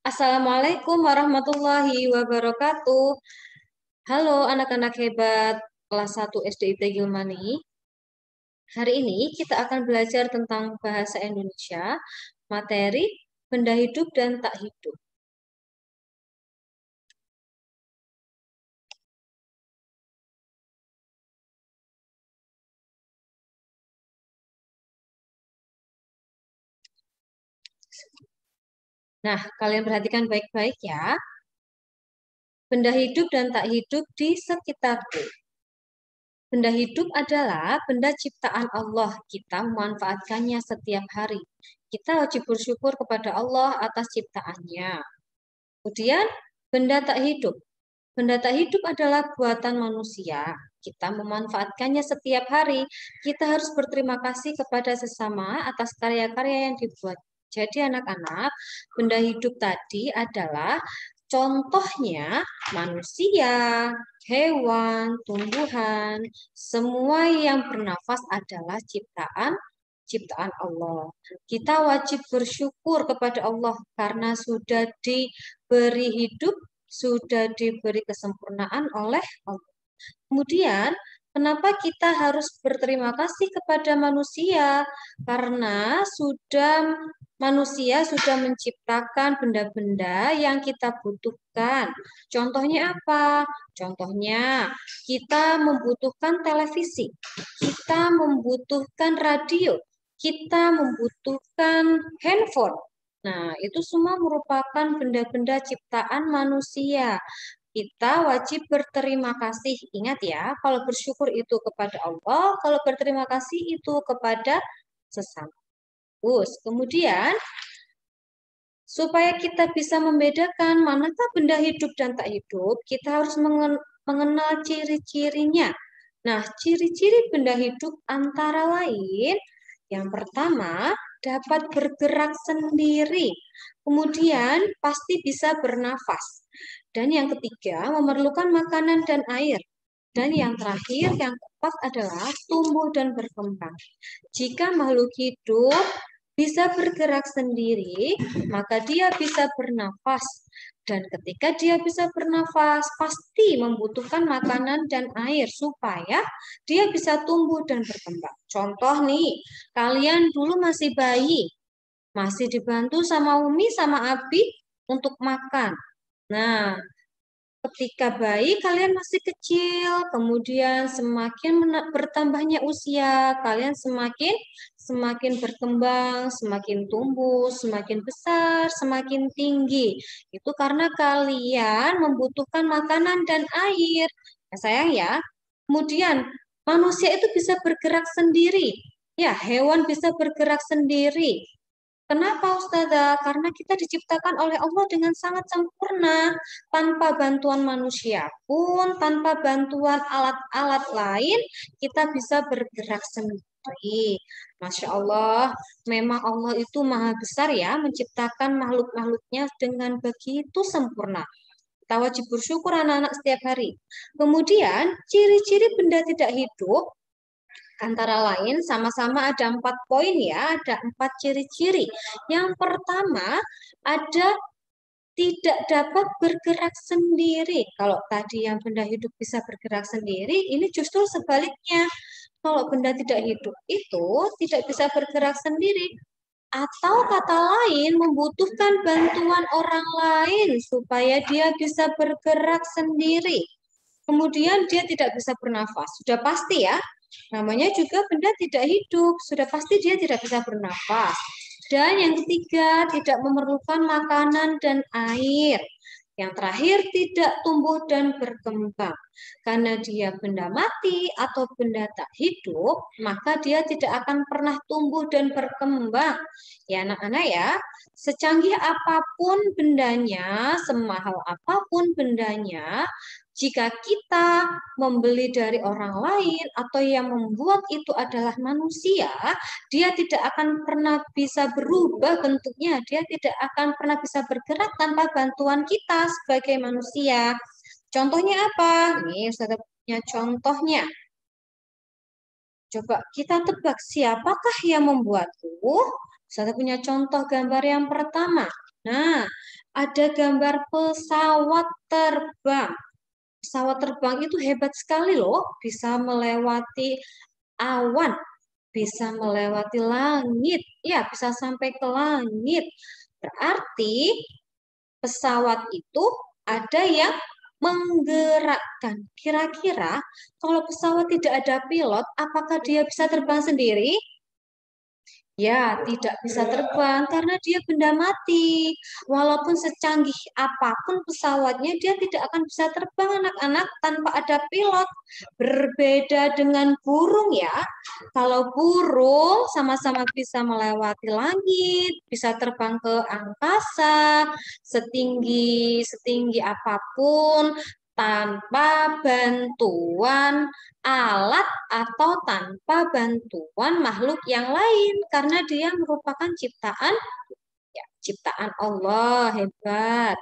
Assalamualaikum warahmatullahi wabarakatuh. Halo anak-anak hebat kelas 1 SDIT Gilmani. Hari ini kita akan belajar tentang bahasa Indonesia, materi benda hidup dan tak hidup. Nah, kalian perhatikan baik-baik ya. Benda hidup dan tak hidup di sekitarku. Benda hidup adalah benda ciptaan Allah. Kita memanfaatkannya setiap hari. Kita wajib bersyukur kepada Allah atas ciptaannya. Kemudian, benda tak hidup. Benda tak hidup adalah buatan manusia. Kita memanfaatkannya setiap hari. Kita harus berterima kasih kepada sesama atas karya-karya yang dibuat. Jadi anak-anak, benda hidup tadi adalah contohnya manusia, hewan, tumbuhan, semua yang bernafas adalah ciptaan Allah. Kita wajib bersyukur kepada Allah karena sudah diberi hidup, sudah diberi kesempurnaan oleh Allah. Kemudian, kenapa kita harus berterima kasih kepada manusia? Karena manusia sudah menciptakan benda-benda yang kita butuhkan. Contohnya apa? Contohnya, kita membutuhkan televisi, kita membutuhkan radio, kita membutuhkan handphone. Nah, itu semua merupakan benda-benda ciptaan manusia. Kita wajib berterima kasih. Ingat ya, kalau bersyukur itu kepada Allah, kalau berterima kasih itu kepada sesama. Kemudian, supaya kita bisa membedakan manakah benda hidup dan tak hidup, kita harus mengenal ciri-cirinya. Nah, ciri-ciri benda hidup antara lain, yang pertama, dapat bergerak sendiri. Kemudian, pasti bisa bernafas. Dan yang ketiga, memerlukan makanan dan air. Dan yang terakhir, yang keempat adalah tumbuh dan berkembang. Jika makhluk hidup bisa bergerak sendiri, maka dia bisa bernafas. Dan ketika dia bisa bernafas, pasti membutuhkan makanan dan air supaya dia bisa tumbuh dan berkembang. Contoh nih, kalian dulu masih bayi, masih dibantu sama Umi sama Abi untuk makan. Nah, ketika bayi kalian masih kecil, kemudian semakin bertambahnya usia, kalian semakin berkembang, semakin tumbuh, semakin besar, semakin tinggi. Itu karena kalian membutuhkan makanan dan air. Ya, sayang ya. Kemudian manusia itu bisa bergerak sendiri. Ya, hewan bisa bergerak sendiri. Kenapa Ustazah? Karena kita diciptakan oleh Allah dengan sangat sempurna. Tanpa bantuan manusia pun, tanpa bantuan alat-alat lain, kita bisa bergerak sendiri. Masya Allah, memang Allah itu maha besar ya, menciptakan makhluk-makhluknya dengan begitu sempurna. Kita wajib bersyukur anak-anak setiap hari. Kemudian, ciri-ciri benda tidak hidup antara lain sama-sama ada 4 poin ya, ada 4 ciri-ciri. Yang pertama, ada tidak dapat bergerak sendiri. Kalau tadi yang benda hidup bisa bergerak sendiri, ini justru sebaliknya. Kalau benda tidak hidup itu tidak bisa bergerak sendiri. Atau kata lain, membutuhkan bantuan orang lain supaya dia bisa bergerak sendiri. Kemudian dia tidak bisa bernafas. Sudah pasti ya, namanya juga benda tidak hidup, sudah pasti dia tidak bisa bernafas. Dan yang ketiga, tidak memerlukan makanan dan air. Yang terakhir, tidak tumbuh dan berkembang. Karena dia benda mati atau benda tak hidup, maka dia tidak akan pernah tumbuh dan berkembang. Ya anak-anak ya, secanggih apapun bendanya, semahal apapun bendanya, jika kita membeli dari orang lain atau yang membuat itu adalah manusia, dia tidak akan pernah bisa berubah bentuknya, dia tidak akan pernah bisa bergerak tanpa bantuan kita sebagai manusia. Contohnya apa? Nih, saya punya contohnya. Coba kita tebak siapakah yang membuatku? Saya punya contoh gambar yang pertama. Nah, ada gambar pesawat terbang. Pesawat terbang itu hebat sekali loh, bisa melewati awan, bisa melewati langit, ya bisa sampai ke langit. Berarti pesawat itu ada yang menggerakkan. Kira-kira kalau pesawat tidak ada pilot, apakah dia bisa terbang sendiri? Ya, tidak bisa terbang karena dia benda mati. Walaupun secanggih apapun pesawatnya, dia tidak akan bisa terbang anak-anak tanpa ada pilot. Berbeda dengan burung ya. Kalau burung sama-sama bisa melewati langit, bisa terbang ke angkasa, setinggi setinggi apapun tanpa bantuan alat atau tanpa bantuan makhluk yang lain karena dia merupakan ciptaan ciptaan Allah hebat.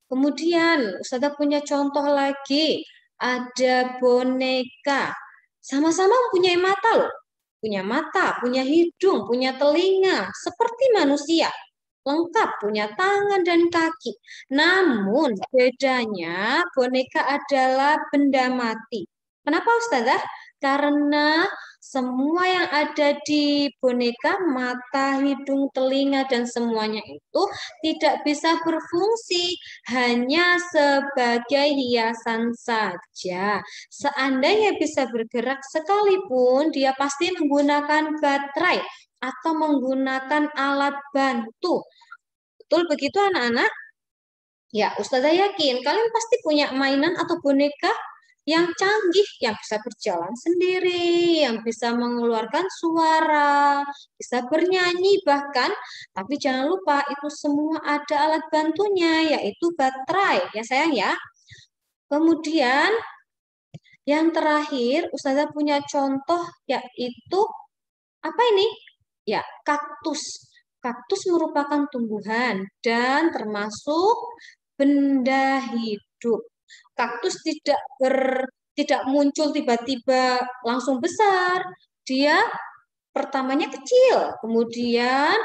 Kemudian Ustazah punya contoh lagi, ada boneka. Sama-sama mempunyai mata loh. Punya mata, punya hidung, punya telinga, seperti manusia. Lengkap, punya tangan dan kaki. Namun bedanya boneka adalah benda mati. Kenapa Ustazah? Karena semua yang ada di boneka, mata, hidung, telinga, dan semuanya itu tidak bisa berfungsi, hanya sebagai hiasan saja. Seandainya bisa bergerak sekalipun, dia pasti menggunakan baterai atau menggunakan alat bantu. Betul begitu anak-anak? Ya, Ustazah yakin kalian pasti punya mainan atau boneka yang canggih, yang bisa berjalan sendiri, yang bisa mengeluarkan suara, bisa bernyanyi bahkan. Tapi jangan lupa itu semua ada alat bantunya, yaitu baterai. Ya sayang ya. Kemudian yang terakhir, Ustazah punya contoh yaitu apa ini? Ya, kaktus. Kaktus merupakan tumbuhan dan termasuk benda hidup. Kaktus tidak muncul tiba-tiba langsung besar. Dia pertamanya kecil, kemudian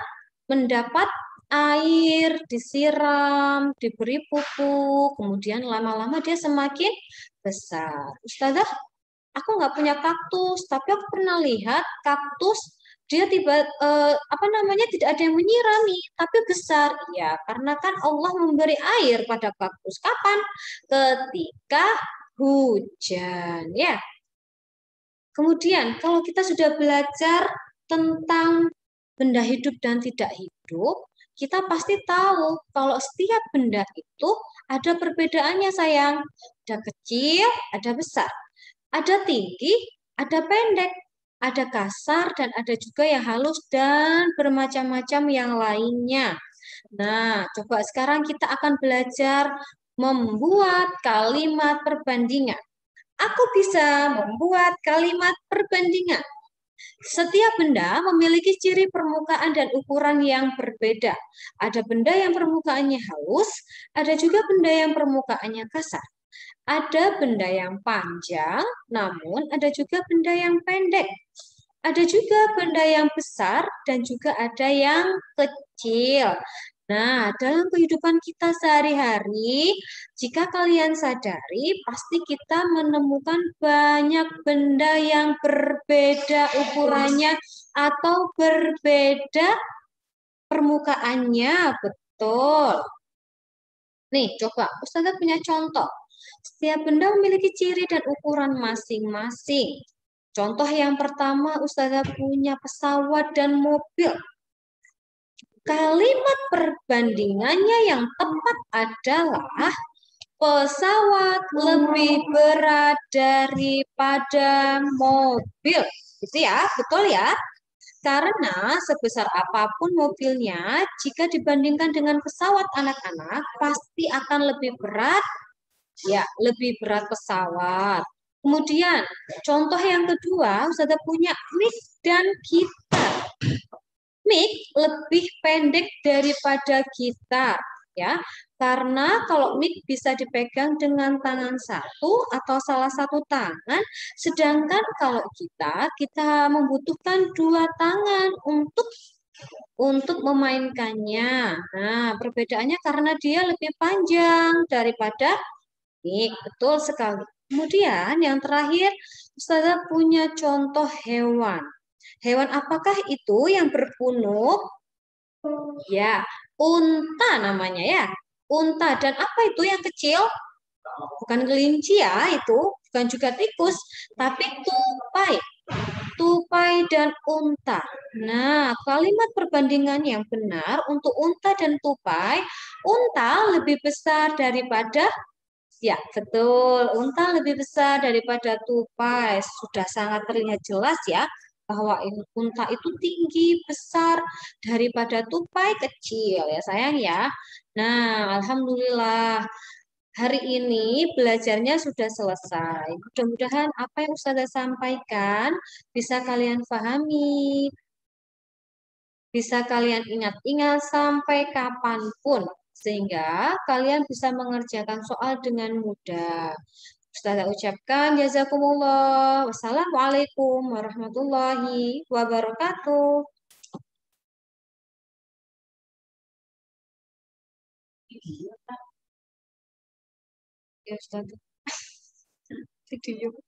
mendapat air, disiram, diberi pupuk, kemudian lama-lama dia semakin besar. Ustazah, aku nggak punya kaktus, tapi aku pernah lihat kaktus dia apa namanya tidak ada yang menyirami, tapi besar. Ya, karena kan Allah memberi air pada kaktus. Kapan? Ketika hujan, ya. Kemudian kalau kita sudah belajar tentang benda hidup dan tidak hidup, kita pasti tahu kalau setiap benda itu ada perbedaannya sayang. Ada kecil, ada besar. Ada tinggi, ada pendek, ada kasar, dan ada juga yang halus dan bermacam-macam yang lainnya. Nah, coba sekarang kita akan belajar membuat kalimat perbandingan. Aku bisa membuat kalimat perbandingan. Setiap benda memiliki ciri permukaan dan ukuran yang berbeda. Ada benda yang permukaannya halus, ada juga benda yang permukaannya kasar. Ada benda yang panjang, namun ada juga benda yang pendek. Ada juga benda yang besar dan juga ada yang kecil. Nah, dalam kehidupan kita sehari-hari, jika kalian sadari, pasti kita menemukan banyak benda yang berbeda ukurannya atau berbeda permukaannya. Betul. Nih, coba Ustazah punya contoh. Setiap benda memiliki ciri dan ukuran masing-masing. Contoh yang pertama, Ustazah punya pesawat dan mobil. Kalimat perbandingannya yang tepat adalah pesawat lebih berat daripada mobil. Gitu ya, betul ya? Karena sebesar apapun mobilnya, jika dibandingkan dengan pesawat anak-anak, pasti akan lebih berat. Ya, lebih berat pesawat. Kemudian, contoh yang kedua, Ustazah punya mic dan gitar. Mic lebih pendek daripada gitar, ya. Karena kalau mic bisa dipegang dengan tangan satu atau salah satu tangan, sedangkan kalau kita membutuhkan dua tangan untuk untuk memainkannya. Nah, perbedaannya karena dia lebih panjang daripada mik. Betul sekali. Kemudian yang terakhir, Ustazah punya contoh hewan. Hewan apakah itu yang berpunuk? Ya, unta namanya ya. Unta. Dan apa itu yang kecil? Bukan kelinci ya, itu. Bukan juga tikus. Tapi tupai. Tupai dan unta. Nah, kalimat perbandingan yang benar untuk unta dan tupai, unta lebih besar daripada, ya, betul, unta lebih besar daripada tupai. Sudah sangat terlihat jelas ya bahwa unta itu tinggi, besar daripada tupai kecil ya sayang ya. Nah, alhamdulillah hari ini belajarnya sudah selesai. Mudah-mudahan apa yang Ustazah sampaikan bisa kalian pahami, bisa kalian ingat-ingat sampai kapanpun, sehingga kalian bisa mengerjakan soal dengan mudah. Ustazah ucapkan jazakumullah. Wassalamualaikum warahmatullahi wabarakatuh. Ya, Ustazah. Video.